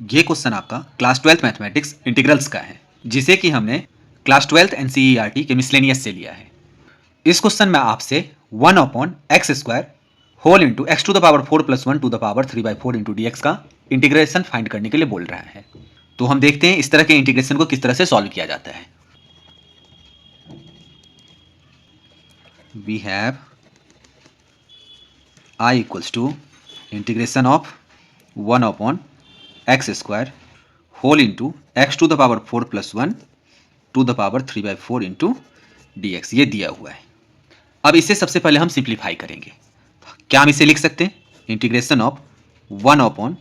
ये क्वेश्चन आपका class 12th mathematics integrals का है, जिसे कि हमने क्लास 12th एनसीईआरटी के मिसलेनियस से लिया है। इस क्वेश्चन में आपसे 1 upon x square whole into x to the power 4 plus 1 to the power 3/4 into d x का इंटीग्रेशन फाइंड करने के लिए बोल रहा है। तो हम देखते हैं इस तरह के इंटीग्रेशन को किस तरह से सॉल्व किया जाता है। We have I equals to integration of 1 upon x square whole into x to the power 4 plus 1 to the power 3/4 into d x, ये दिया हुआ है। अब इसे सबसे पहले हम सिंप्लीफाई करेंगे। क्या हम इसे लिख सकते हैं? Integration of 1 upon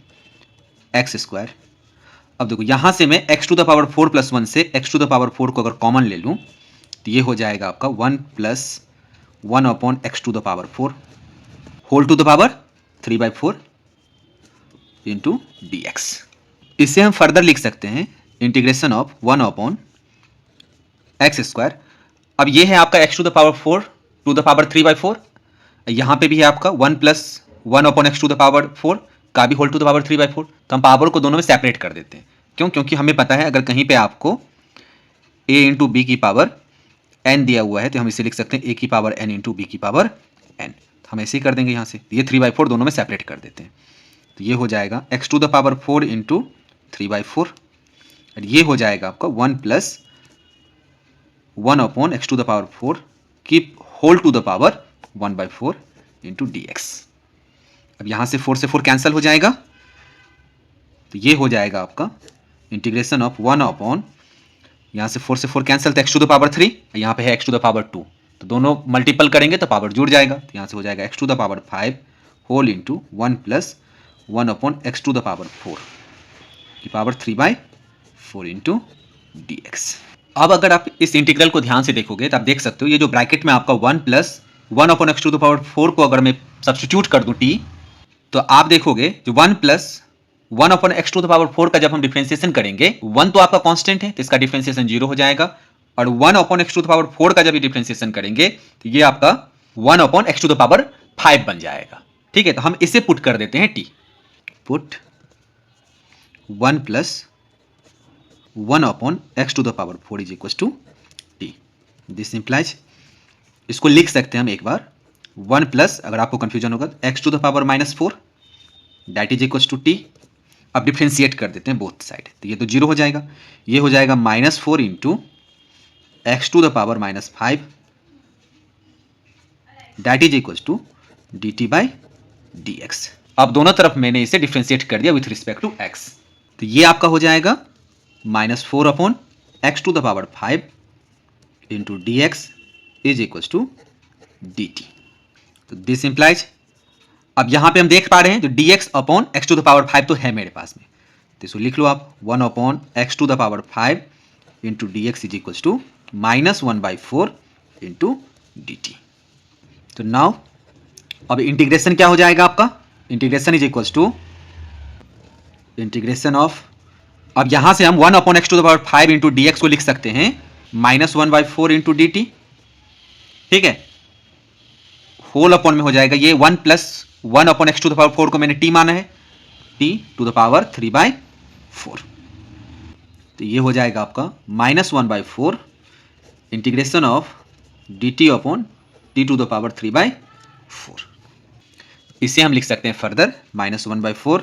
x square. अब देखो यहां से मैं x to the power 4 plus 1 से एक्स टू द पावर 4 को अगर कॉमन ले लूं तो ये हो जाएगा आपका 1 plus 1 upon x to the power 4 whole to the power 3/4 into d x. इसे हम फर्दर लिख सकते हैं integration of 1 upon x square. अब ये है आपका x to the power 4 to the power 3/4। यहाँ पे भी है आपका 1 plus 1 upon x to the power 4 का भी होल टू द पावर 3/4। तो हम पावर को दोनों में सेपरेट कर देते हैं। क्यों? क्योंकि हमें पता है अगर कहीं पे आपको a इंटू बी की पावर n दिया हुआ है तो हम इसे लिख सकते हैं a की पावर n इंटू बी की पावर n। हम ऐसे ही कर देंगे यहाँ से। ये 3/4 दोनों में सेपरेट कर देते हैं। तो ये हो जाएगा x to the power 4 into 3/4 और ये हो जाएगा आपका 1 plus 1 upon x to the power 4 की whole to the power 1/4 into d x. अब यहाँ से 4 से 4 कैंसिल हो जाएगा तो ये हो जाएगा आपका इंटीग्रेशन ऑफ 1 अपॉन, यहाँ से 4 से 4 कैंसिल तो एक्स टू द पावर 3, यहाँ पे है एक्स टू द पावर 2, तो दोनों मल्टीपल करेंगे तो पावर जुड़ जाएगा। तो यहाँ से हो जाएगा x to the power 5 whole into 1 plus 1 upon x to the power 4 की पावर 3/4 इंटू डी एक्स। अब अगर आप इस इंटीग्रल को ध्यान से देखोगे तो आप देख सकते हो ये जो ब्रैकेट में आपका 1 plus 1 upon x to the power 4 को अगर मैं सब्स्टिट्यूट कर दूं टी, तो आप देखोगे जो 1 plus 1 upon x to the power 4 का जब हम डिफरेंशिएशन करेंगे, 1 तो आपका कांस्टेंट है तो इसका डिफरेंशिएशन 0 हो जाएगा, और 1 upon x to the power 4 का जब डिफरेंशिएशन करेंगे तो ये आपका 1 upon x to the power 5 बन जाएगा। ठीक है, तो हम इसे पुट कर देते हैं t. Put 1 plus 1 upon x to the power 4 is equal to t. This implies, इसको लिख सकते हैं हम एक बार 1 प्लस, अगर आपको कंफ्यूजन होगा, x to the power -4 that is equal to t. अब डिफ्रेंशिएट कर देते हैं बोथ साइड, तो ये तो 0 हो जाएगा। ये हो जाएगा -4 into x to the power -5 that is equal to d t by d x. अब दोनों तरफ मैंने इसे डिफ्रेंशिएट कर दिया विथ रिस्पेक्ट टू एक्स, तो ये आपका हो जाएगा -4 upon x to the power 5 into d x is equal to d t. तो दिस इंप्लाइज, अब यहां पे हम देख पा रहे हैं जो d x upon x to the power 5 तो है मेरे पास में, तो इसको लिख लो आप 1 upon x to the power 5 into d x is equal to -1/4 into d t. तो नाउ अब इंटीग्रेशन क्या हो जाएगा आपका? Integration is equal to integration of, अब यहां से हम 1 upon x to the power 5 into d x को लिख सकते हैं -1/4 इंटू डी टी। ठीक है, होल अपॉन में हो जाएगा ये 1 plus 1 upon x to the power 4 को मैंने टी माना है, टी टू द पावर 3/4। तो ये हो जाएगा आपका -1/4 integration of d t upon t to the power 3/4। इसे हम लिख सकते हैं फर्दर -1/4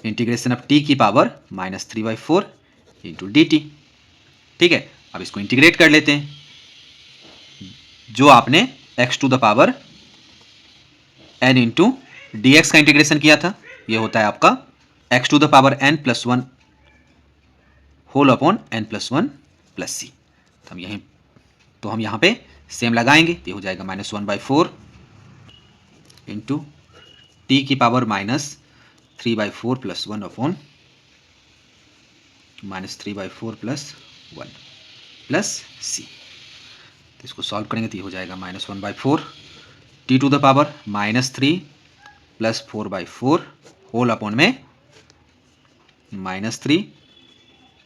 इंटीग्रेशन ऑफ टी की पावर -3/4 इंटू डी टी। ठीक है, अब इसको इंटीग्रेट कर लेते हैं। जो आपने x to the power n into d x का इंटीग्रेशन किया था, ये होता है आपका x to the power n plus 1 whole upon n plus 1 plus c. तो हम यहाँ पे सेम लगाएंगे, ये हो जाएगा -1/4 इंटू टी की power -3/4 plus 1 upon -3/4 plus 1 plus c. तो इसको सॉल्व करेंगे तो ये हो जाएगा -1/4 t to the power -3 plus 4/4 whole upon में -3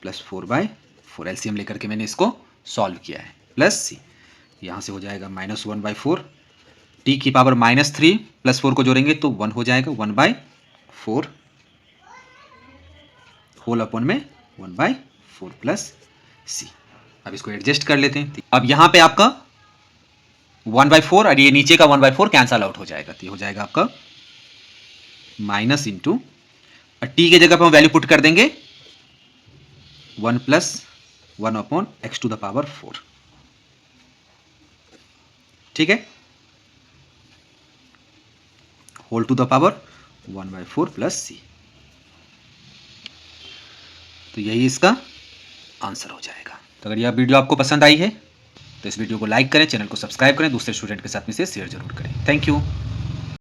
प्लस 4/4। एलसीएम लेकर के मैंने इसको सॉल्व किया है, प्लस सी। यहाँ से हो जाएगा -1/4 टी की पावर -3 प्लस 4 को जोड़ेंगे तो 1 हो जाएगा 1/4 होल अपॉन में 1/4 प्लस सी। अब इसको एडजस्ट कर लेते हैं। अब यहाँ पे आपका 1/4 और ये नीचे का 1/4 कैंसल आउट हो जाएगा, तो ये हो जाएगा आपका माइनस इंटू, टी के जगह पे हम वैल्यू पुट कर देंगे 1 plus 1 upon x to the power 4। ठीक है, whole to the power 1/4 plus c. तो यही इसका आंसर हो जाएगा। तो अगर यह वीडियो आपको पसंद आई है तो इस वीडियो को लाइक करें, चैनल को सब्सक्राइब करें, दूसरे स्टूडेंट के साथ में से शेयर जरूर करें। Thank you.